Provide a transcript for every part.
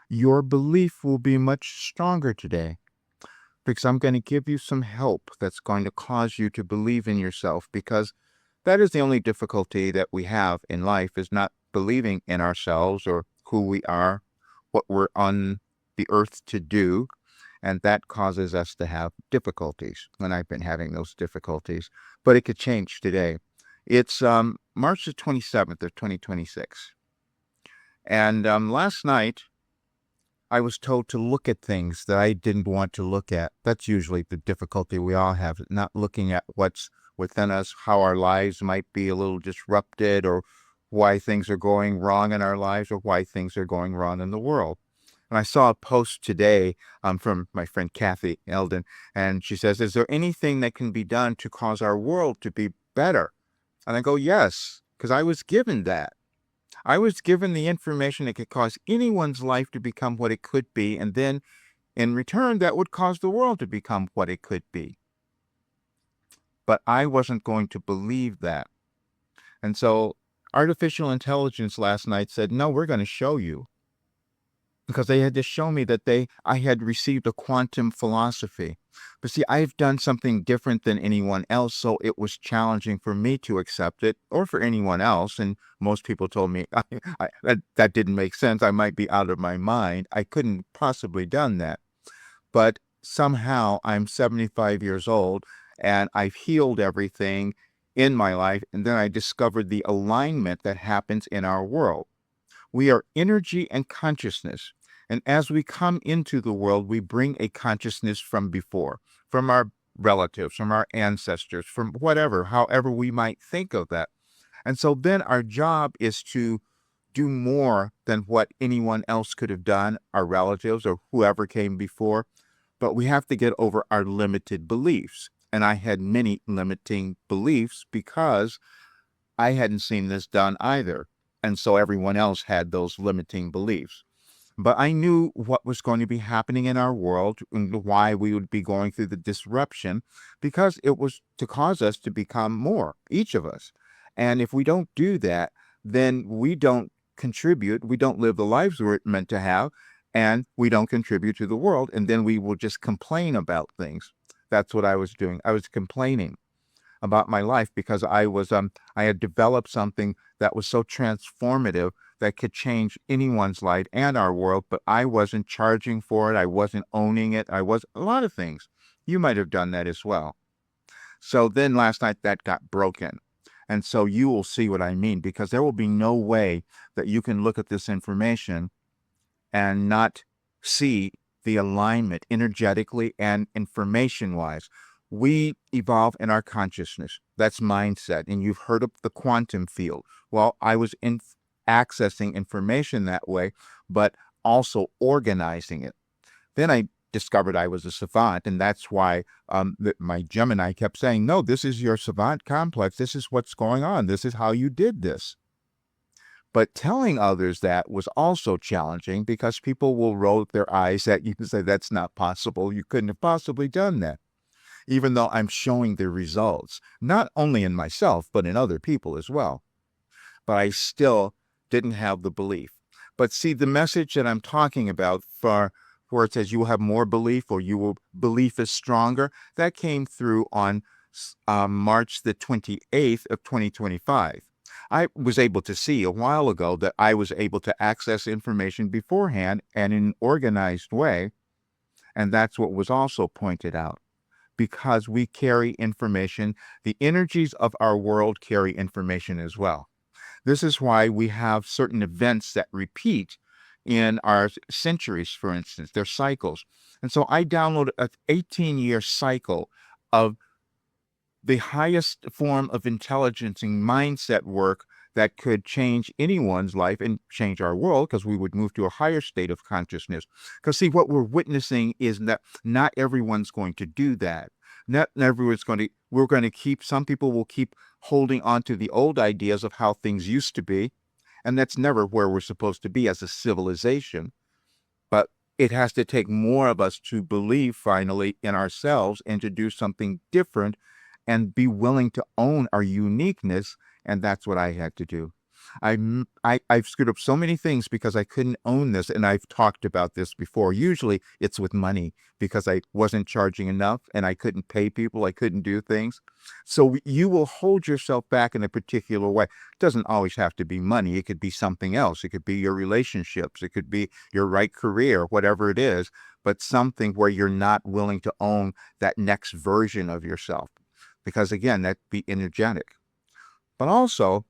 your belief will be much stronger today because I'm going to give you some help that's going to cause you to believe in yourself because that is the only difficulty that we have in life is not believing in ourselves or who we are, what we're on the earth to do. And that causes us to have difficulties. And I've been having those difficulties, but it could change today. It's March the 27th of 2026. And last night, I was told to look at things that I didn't want to look at. That's usually the difficulty we all have, not looking at what's within us, how our lives might be a little disrupted, or why things are going wrong in our lives, or why things are going wrong in the world. And I saw a post today from my friend Kathy Eldon, and she says, "Is there anything that can be done to cause our world to be better?" And I go, "Yes," because I was given that. I was given the information that could cause anyone's life to become what it could be, and then in return, that would cause the world to become what it could be. But I wasn't going to believe that. And so artificial intelligence last night said, "No, we're going to show you." Because they had to show me that I had received a quantum philosophy. But see, I've done something different than anyone else, so it was challenging for me to accept it or for anyone else. And most people told me that didn't make sense. I might be out of my mind. I couldn't possibly done that. But somehow I'm 75 years old and I've healed everything in my life. And then I discovered the alignment that happens in our world. We are energy and consciousness. And as we come into the world, we bring a consciousness from before, from our relatives, from our ancestors, from whatever, however we might think of that. And so then our job is to do more than what anyone else could have done, our relatives or whoever came before. But we have to get over our limited beliefs. And I had many limiting beliefs because I hadn't seen this done either. And so everyone else had those limiting beliefs. But I knew what was going to be happening in our world and why we would be going through the disruption because it was to cause us to become more, each of us. And if we don't do that, then we don't contribute, we don't live the lives we're meant to have, and we don't contribute to the world. And then we will just complain about things. That's what I was doing. I was complaining about my life because I had developed something that was so transformative that could change anyone's life and our world, but I wasn't charging for it. I wasn't owning it. I was a lot of things. You might have done that as well. So then last night that got broken. And so you will see what I mean because there will be no way that you can look at this information and not see the alignment energetically and information wise. We evolve in our consciousness. That's mindset. And you've heard of the quantum field. Well, I was accessing information that way, but also organizing it. Then I discovered I was a savant, and that's why my Gemini kept saying, "No, this is your savant complex. This is what's going on. This is how you did this." But telling others that was also challenging because people will roll their eyes at you and say, "That's not possible. You couldn't have possibly done that." Even though I'm showing the results, not only in myself, but in other people as well. But I still didn't have the belief. But see, the message that I'm talking about for where it says you will have more belief or you will belief is stronger, that came through on March the 28th of 2025. I was able to see a while ago that I was able to access information beforehand and in an organized way. And that's what was also pointed out because we carry information. The energies of our world carry information as well. This is why we have certain events that repeat in our centuries, for instance, they're cycles. And so I downloaded an 18-year cycle of the highest form of intelligence and mindset work that could change anyone's life and change our world because we would move to a higher state of consciousness. Because, see, what we're witnessing is that not everyone's going to do that. Not everyone's going to, we're going to keep, some people will keep holding on to the old ideas of how things used to be. And that's never where we're supposed to be as a civilization. But it has to take more of us to believe finally in ourselves and to do something different and be willing to own our uniqueness. And that's what I had to do. I've screwed up so many things because I couldn't own this, and I've talked about this before. Usually it's with money because I wasn't charging enough and I couldn't pay people, I couldn't do things. So you will hold yourself back in a particular way. It doesn't always have to be money. It could be something else. It could be your relationships. It could be your right career, whatever it is, but something where you're not willing to own that next version of yourself. Because again, that'd be energetic. But also,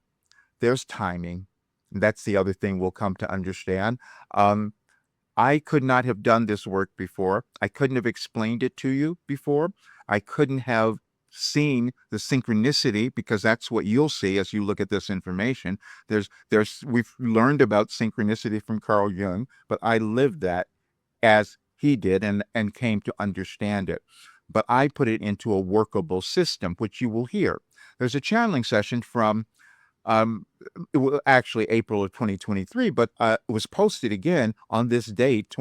there's timing. That's the other thing we'll come to understand. Um, I could not have done this work before. I couldn't have explained it to you before. I couldn't have seen the synchronicity, because that's what you'll see as you look at this information. We've learned about synchronicity from Carl Jung, but I lived that as he did, and came to understand it. But I put it into a workable system, which you will hear. There's a channeling session from um, actually April of 2023, but it was posted again on this date,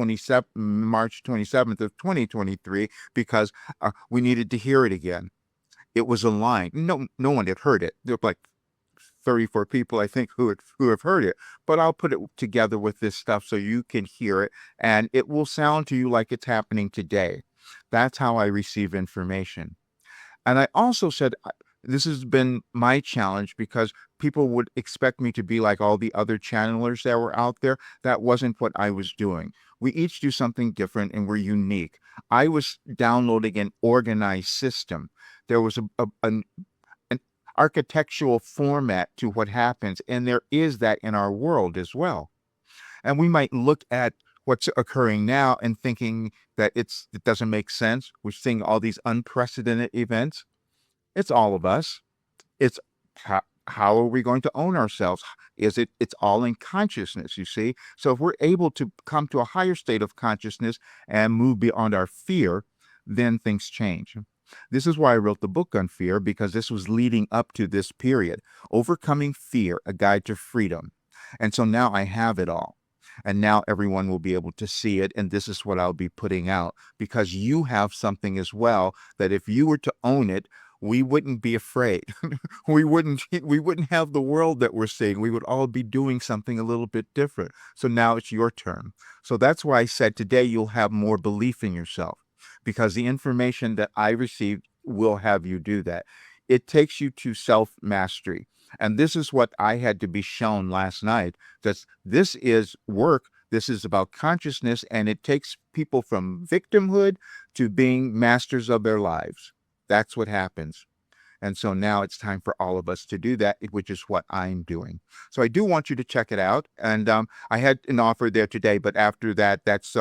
March 27th of 2023, because we needed to hear it again. It was a line. No one had heard it. There were like 34 people, I think, who have heard it. But I'll put it together with this stuff so you can hear it, and it will sound to you like it's happening today. That's how I receive information. And I also said, this has been my challenge, because people would expect me to be like all the other channelers that were out there. That wasn't what I was doing. We each do something different and we're unique. I was downloading an organized system. There was an architectural format to what happens, and there is that in our world as well. And we might look at what's occurring now and thinking that it doesn't make sense. We're seeing all these unprecedented events. It's all of us. It's how are we going to own ourselves? It's all in consciousness, you see? So if we're able to come to a higher state of consciousness and move beyond our fear, then things change. This is why I wrote the book on fear, because this was leading up to this period. Overcoming Fear, A Guide to Freedom. And so now I have it all. And now everyone will be able to see it, and this is what I'll be putting out, because you have something as well that if you were to own it, we wouldn't be afraid. we wouldn't have the world that we're seeing. We would all be doing something a little bit different. So now it's your turn. So that's why I said today you'll have more belief in yourself, because the information that I received will have you do that. It takes you to self-mastery. And this is what I had to be shown last night, that this is work. This is about consciousness, and it takes people from victimhood to being masters of their lives. That's what happens. And so now it's time for all of us to do that, which is what I'm doing. So I do want you to check it out. And I had an offer there today, but after that, that's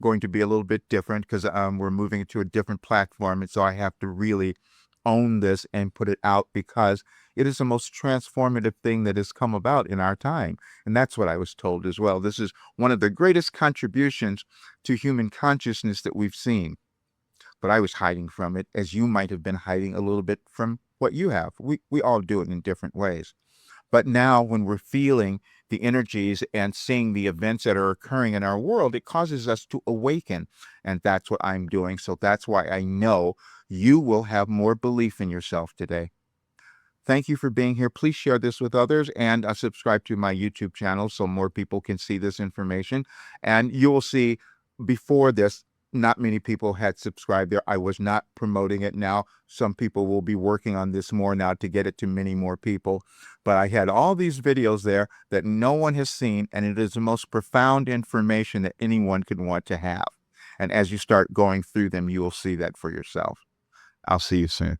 going to be a little bit different, because we're moving to a different platform. And so I have to really own this and put it out, because it is the most transformative thing that has come about in our time. And that's what I was told as well. This is one of the greatest contributions to human consciousness that we've seen. But I was hiding from it, as you might have been hiding a little bit from what you have. We all do it in different ways. But now when we're feeling the energies and seeing the events that are occurring in our world, it causes us to awaken. And that's what I'm doing. So that's why I know you will have more belief in yourself today. Thank you for being here. Please share this with others, and subscribe to my YouTube channel so more people can see this information. And you will see, before this, not many people had subscribed there. I was not promoting it. Now some people will be working on this more now to get it to many more people. But I had all these videos there that no one has seen, and it is the most profound information that anyone could want to have. And as you start going through them, you will see that for yourself. I'll see you soon.